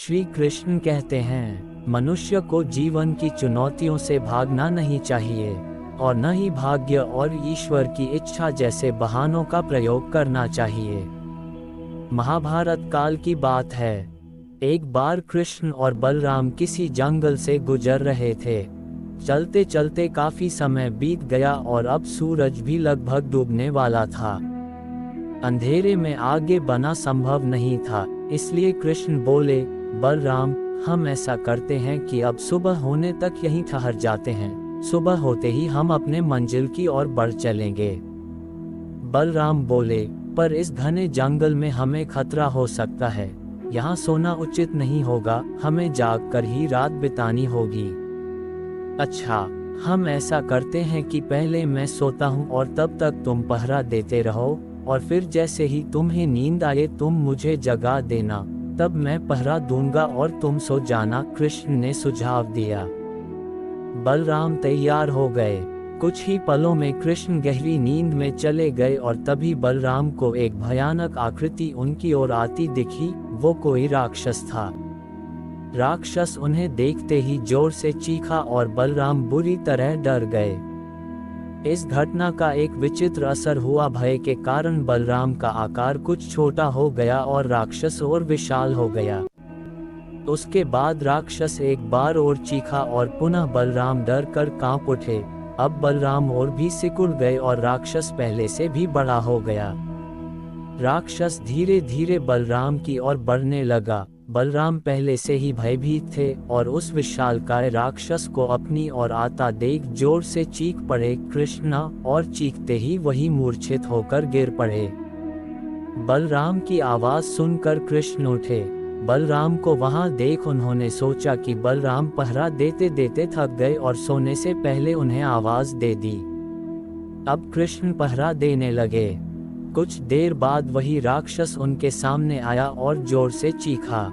श्री कृष्ण कहते हैं, मनुष्य को जीवन की चुनौतियों से भागना नहीं चाहिए और न ही भाग्य और ईश्वर की इच्छा जैसे बहानों का प्रयोग करना चाहिए। महाभारत काल की बात है। एक बार कृष्ण और बलराम किसी जंगल से गुजर रहे थे। चलते चलते काफी समय बीत गया और अब सूरज भी लगभग डूबने वाला था। अंधेरे में आगे बढ़ना संभव नहीं था, इसलिए कृष्ण बोले, बलराम, हम ऐसा करते हैं कि अब सुबह होने तक यहीं ठहर जाते हैं। सुबह होते ही हम अपने मंजिल की ओर बढ़ चलेंगे। बलराम बोले, पर इस घने जंगल में हमें खतरा हो सकता है। यहाँ सोना उचित नहीं होगा, हमें जाग कर ही रात बितानी होगी। अच्छा, हम ऐसा करते हैं कि पहले मैं सोता हूँ और तब तक तुम पहरा देते रहो, और फिर जैसे ही तुम्हें नींद आए तुम मुझे जगा देना, तब मैं पहरा दूंगा और तुम सो जाना। कृष्ण ने सुझाव दिया। बलराम तैयार हो गए। कुछ ही पलों में कृष्ण गहरी नींद में चले गए और तभी बलराम को एक भयानक आकृति उनकी ओर आती दिखी। वो कोई राक्षस था। राक्षस उन्हें देखते ही जोर से चीखा और बलराम बुरी तरह डर गए। इस घटना का एक विचित्र असर हुआ। भय के कारण बलराम का आकार कुछ छोटा हो गया और राक्षस और विशाल हो गया। उसके बाद राक्षस एक बार और चीखा और पुनः बलराम डर कर कांप उठे। अब बलराम और भी सिकुड़ गए और राक्षस पहले से भी बड़ा हो गया। राक्षस धीरे धीरे बलराम की ओर बढ़ने लगा। बलराम पहले से ही भयभीत थे और उस विशालकाय राक्षस को अपनी ओर आता देख जोर से चीख पड़े, कृष्णा, और चीखते ही वही मूर्छित होकर गिर पड़े। बलराम की आवाज सुनकर कृष्ण उठे। बलराम को वहां देख उन्होंने सोचा कि बलराम पहरा देते देते थक गए और सोने से पहले उन्हें आवाज दे दी। अब कृष्ण पहरा देने लगे। कुछ देर बाद वही राक्षस उनके सामने आया और जोर से चीखा।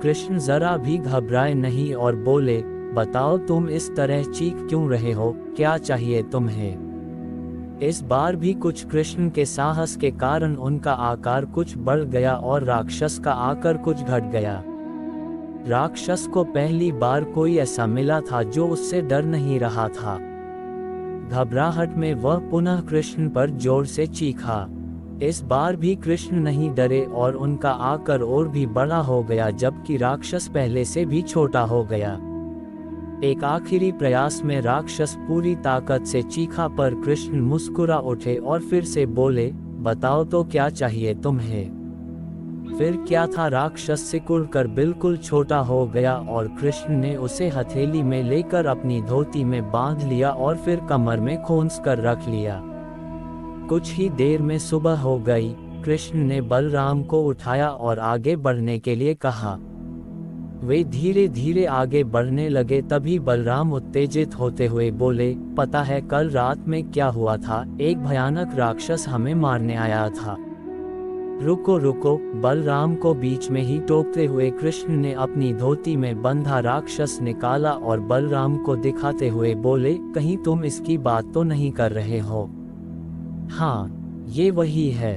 कृष्ण जरा भी घबराए नहीं और बोले, बताओ तुम इस तरह चीख क्यों रहे हो, क्या चाहिए तुम्हें? इस बार भी कुछ कृष्ण के साहस के कारण उनका आकार कुछ बढ़ गया और राक्षस का आकार कुछ घट गया। राक्षस को पहली बार कोई ऐसा मिला था जो उससे डर नहीं रहा था। घबराहट में वह पुनः कृष्ण पर जोर से चीखा। इस बार भी कृष्ण नहीं डरे और उनका आकार और भी बड़ा हो गया, जबकि राक्षस पहले से भी छोटा हो गया। एक आखिरी प्रयास में राक्षस पूरी ताकत से चीखा पर कृष्ण मुस्कुरा उठे और फिर से बोले, बताओ तो क्या चाहिए तुम्हें? फिर क्या था, राक्षस सिकुड़कर बिल्कुल छोटा हो गया और कृष्ण ने उसे हथेली में लेकर अपनी धोती में बांध लिया और फिर कमर में खोंस कर रख लिया। कुछ ही देर में सुबह हो गई। कृष्ण ने बलराम को उठाया और आगे बढ़ने के लिए कहा। वे धीरे धीरे आगे बढ़ने लगे। तभी बलराम उत्तेजित होते हुए बोले, पता है कल रात में क्या हुआ था? एक भयानक राक्षस हमें मारने आया था। रुको रुको, बलराम को बीच में ही टोकते हुए कृष्ण ने अपनी धोती में बंधा राक्षस निकाला और बलराम को दिखाते हुए बोले, कहीं तुम इसकी बात तो नहीं कर रहे हो? हाँ, ये वही है,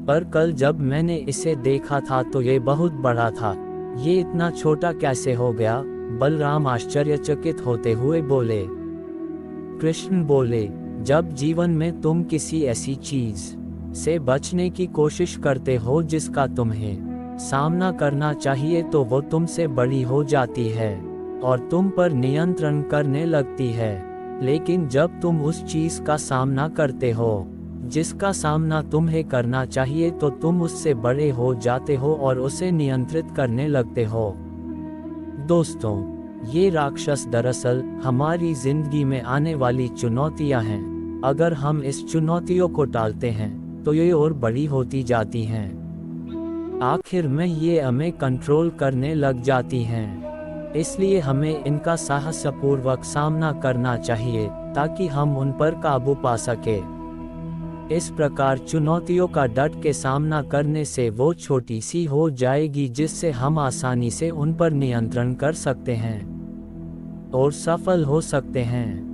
पर कल जब मैंने इसे देखा था तो ये बहुत बड़ा था। ये इतना छोटा कैसे हो गया? बलराम आश्चर्यचकित होते हुए बोले। कृष्ण बोले, जब जीवन में तुम किसी ऐसी चीज से बचने की कोशिश करते हो जिसका तुम्हें सामना करना चाहिए तो वो तुमसे बड़ी हो जाती है और तुम पर नियंत्रण करने लगती है। लेकिन जब तुम उस चीज का सामना करते हो जिसका सामना तुम्हें करना चाहिए तो तुम उससे बड़े हो जाते हो और उसे नियंत्रित करने लगते हो। दोस्तों, ये राक्षस दरअसल हमारी जिंदगी में आने वाली चुनौतियां हैं। अगर हम इस चुनौतियों को टालते हैं तो ये और बड़ी होती जाती हैं। आखिर में ये हमें कंट्रोल करने लग जाती हैं। इसलिए हमें इनका साहसपूर्वक सामना करना चाहिए ताकि हम उन पर काबू पा सके। इस प्रकार चुनौतियों का डट के सामना करने से वो छोटी सी हो जाएगी जिससे हम आसानी से उन पर नियंत्रण कर सकते हैं और सफल हो सकते हैं।